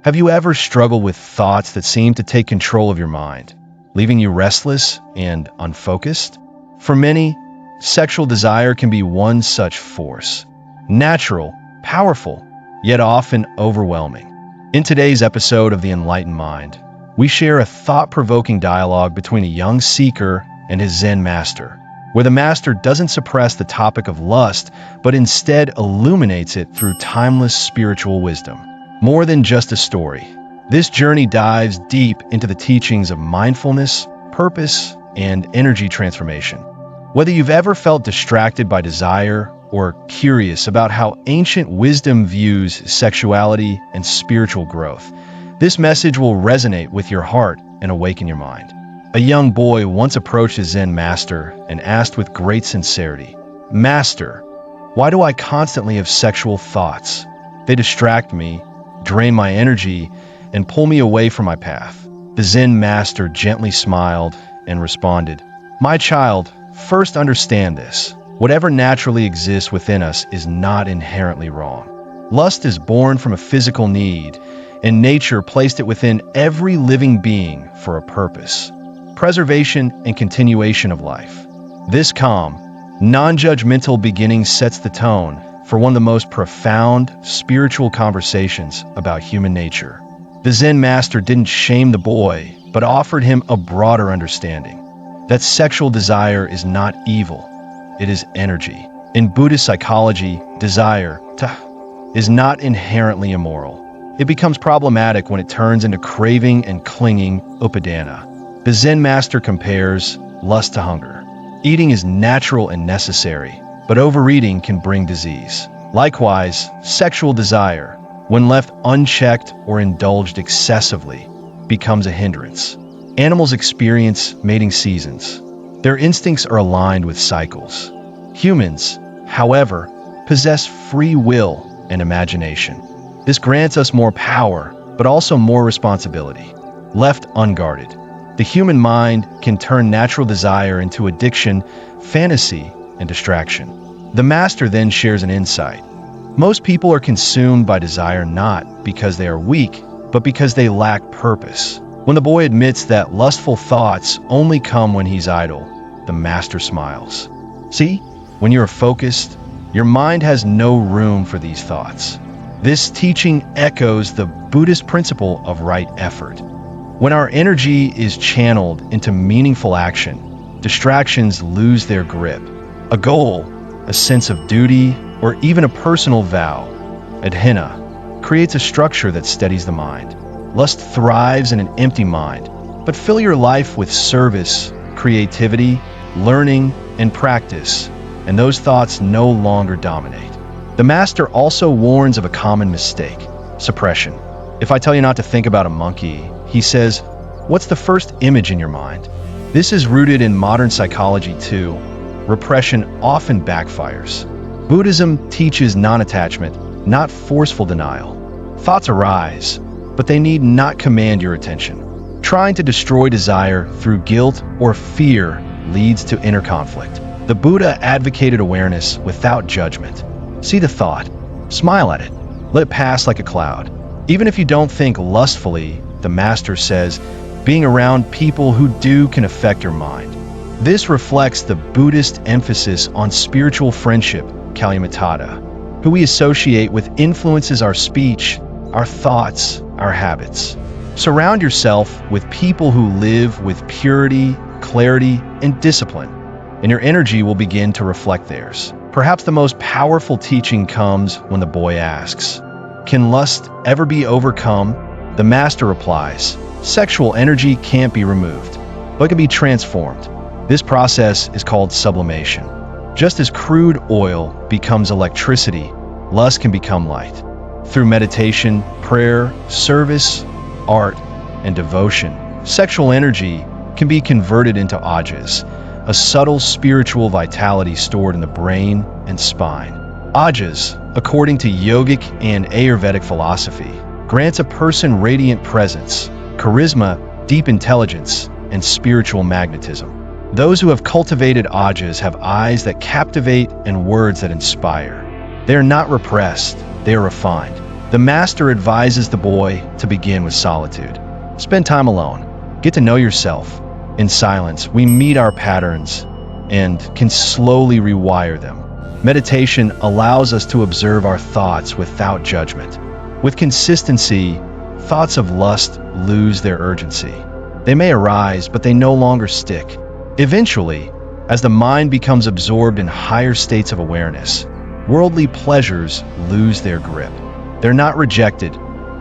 Have you ever struggled with thoughts that seem to take control of your mind, leaving you restless and unfocused? For many, sexual desire can be one such force. Natural, powerful, yet often overwhelming. In today's episode of The Enlightened Mind, we share a thought-provoking dialogue between a young seeker and his Zen Master, where the Master doesn't suppress the topic of lust, but instead illuminates it through timeless spiritual wisdom. More than just a story, this journey dives deep into the teachings of mindfulness, purpose, and energy transformation. Whether you've ever felt distracted by desire or curious about how ancient wisdom views sexuality and spiritual growth, this message will resonate with your heart and awaken your mind. A young boy once approached his Zen master and asked with great sincerity, "Master, why do I constantly have sexual thoughts? They distract me, drain my energy, and pull me away from my path." The Zen master gently smiled and responded, "My child, first understand this. Whatever naturally exists within us is not inherently wrong. Lust is born from a physical need, and nature placed it within every living being for a purpose: preservation and continuation of life." This calm, non-judgmental beginning sets the tone for one of the most profound spiritual conversations about human nature. The Zen master didn't shame the boy, but offered him a broader understanding that sexual desire is not evil, it is energy. In Buddhist psychology, desire is not inherently immoral. It becomes problematic when it turns into craving and clinging, upadana. The Zen master compares lust to hunger. Eating is natural and necessary, but overeating can bring disease. Likewise, sexual desire, when left unchecked or indulged excessively, becomes a hindrance. Animals experience mating seasons. Their instincts are aligned with cycles. Humans, however, possess free will and imagination. This grants us more power, but also more responsibility. Left unguarded, the human mind can turn natural desire into addiction, fantasy, and distraction. The master then shares an insight. Most people are consumed by desire not because they are weak, but because they lack purpose. When the boy admits that lustful thoughts only come when he's idle, the master smiles. "See, when you are focused, your mind has no room for these thoughts." This teaching echoes the Buddhist principle of right effort. When our energy is channeled into meaningful action, distractions lose their grip. A goal, a sense of duty, or even a personal vow, adhina, creates a structure that steadies the mind. Lust thrives in an empty mind, but fill your life with service, creativity, learning, and practice, and those thoughts no longer dominate. The master also warns of a common mistake: suppression. If I tell you not to think about a monkey, he says, what's the first image in your mind? This is rooted in modern psychology too. Repression often backfires. Buddhism teaches non-attachment, not forceful denial. Thoughts arise, but they need not command your attention. Trying to destroy desire through guilt or fear leads to inner conflict. The Buddha advocated awareness without judgment. See the thought, smile at it, let it pass like a cloud. Even if you don't think lustfully, the master says, being around people who do can affect your mind. This reflects the Buddhist emphasis on spiritual friendship, Kalyamatada, who we associate with influences our speech, our thoughts, our habits. Surround yourself with people who live with purity, clarity, and discipline, and your energy will begin to reflect theirs. Perhaps the most powerful teaching comes when the boy asks, "Can lust ever be overcome?" The master replies, "Sexual energy can't be removed, but it can be transformed." This process is called sublimation. Just as crude oil becomes electricity, lust can become light. Through meditation, prayer, service, art, and devotion, sexual energy can be converted into ojas, a subtle spiritual vitality stored in the brain and spine. Ojas, according to yogic and Ayurvedic philosophy, grants a person radiant presence, charisma, deep intelligence, and spiritual magnetism. Those who have cultivated ojas have eyes that captivate and words that inspire. They are not repressed, they are refined. The master advises the boy to begin with solitude. Spend time alone. Get to know yourself. In silence, we meet our patterns and can slowly rewire them. Meditation allows us to observe our thoughts without judgment. With consistency, thoughts of lust lose their urgency. They may arise, but they no longer stick. Eventually, as the mind becomes absorbed in higher states of awareness, worldly pleasures lose their grip. They're not rejected,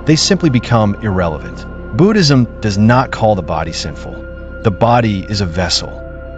they simply become irrelevant. Buddhism does not call the body sinful. The body is a vessel.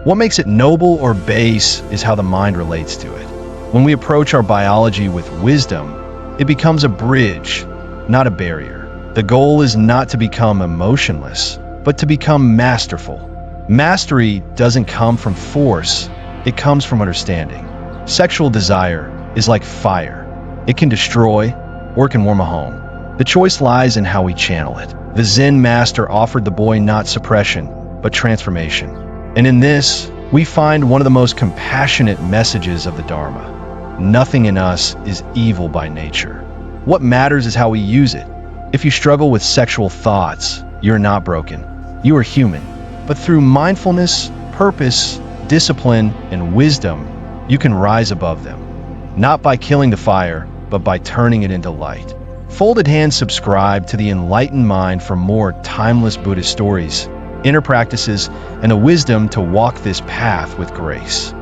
What makes it noble or base is how the mind relates to it. When we approach our biology with wisdom, it becomes a bridge, not a barrier. The goal is not to become emotionless, but to become masterful. Mastery doesn't come from force, it comes from understanding. Sexual desire is like fire. It can destroy or it can warm a home. The choice lies in how we channel it. The Zen Master offered the boy not suppression, but transformation. And in this, we find one of the most compassionate messages of the Dharma. Nothing in us is evil by nature. What matters is how we use it. If you struggle with sexual thoughts, you're not broken. You are human. But through mindfulness, purpose, discipline, and wisdom, you can rise above them. Not by killing the fire, but by turning it into light. Folded Hands subscribe to the Enlightened Mind for more timeless Buddhist stories, inner practices, and a wisdom to walk this path with grace.